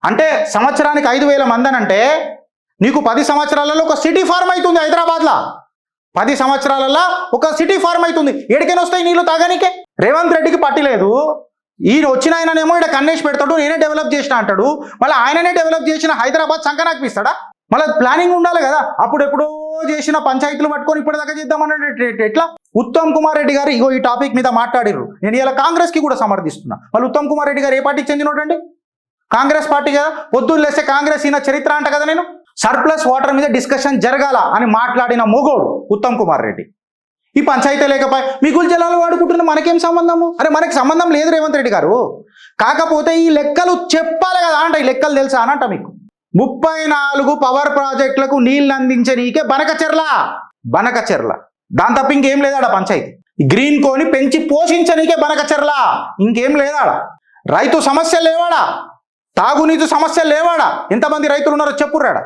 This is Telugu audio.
అంటే సంవత్సరానికి 5,000 మంది అని అంటే నీకు 10 సంవత్సరాలలో ఒక సిటీ ఫార్మ్ అవుతుంది హైదరాబాద్లో. 10 సంవత్సరాలలో ఒక సిటీ ఫార్మ్ అవుతుంది. ఎడికైనా వస్తాయి నీళ్ళు తాగానికే. రేవంత్ రెడ్డికి పట్టి లేదు. ఈయన వచ్చిన ఆయననేమో ఇక్కడ కన్నేసి పెడతాడు, నేనే డెవలప్ చేసిన అంటాడు. మళ్ళీ ఆయననే డెవలప్ చేసిన హైదరాబాద్ సంకనాకిపిస్తాడా? మళ్ళీ ప్లానింగ్ ఉండాలి కదా. అప్పుడెప్పుడో చేసిన పంచాయతీలు పట్టుకొని ఇప్పటిదాకా చేద్దామన్నట్టు ఎట్లా? ఉత్తమ్ కుమార్ రెడ్డి గారు ఇగో ఈ టాపిక్ మీద మాట్లాడిర్రు. నేను ఇలా కాంగ్రెస్కి కూడా సమర్థిస్తున్నా. వాళ్ళు ఉత్తమ్ కుమార్ రెడ్డి గారు ఏ పార్టీకి చెందినోడండి? కాంగ్రెస్ పార్టీ కదా. పొద్దున్న లేస్తే కాంగ్రెస్ ఈయన చరిత్ర అంట కదా. నేను సర్ప్లస్ వాటర్ మీద డిస్కషన్ జరగాల అని మాట్లాడిన మొగోడు ఉత్తమ్ కుమార్ రెడ్డి. ఈ పంచాయతీ లేకపోయి మిగులు జలాలు వాడుకుంటున్న మనకేం సంబంధము? అరే మనకి సంబంధం లేదు రేవంత్ రెడ్డి గారు. కాకపోతే ఈ లెక్కలు చెప్పాలి కదా అంట. ఈ లెక్కలు తెలుసా అనంట మీకు. 34 పవర్ ప్రాజెక్టులకు నీళ్లు అందించే నీకే బనకచెర్ల. దాని తప్ప ఇంకేం లేదాడ పంచాయతీ. గ్రీన్ కోని పెంచి పోషించనీకే బనకచెర్ల, ఇంకేం లేదాడ. రైతు సమస్యలు లేవాడా? తాగునీటి సమస్యలు లేవాడా? ఎంతమంది రైతులు ఉన్నారో చెప్పుర్రాడా?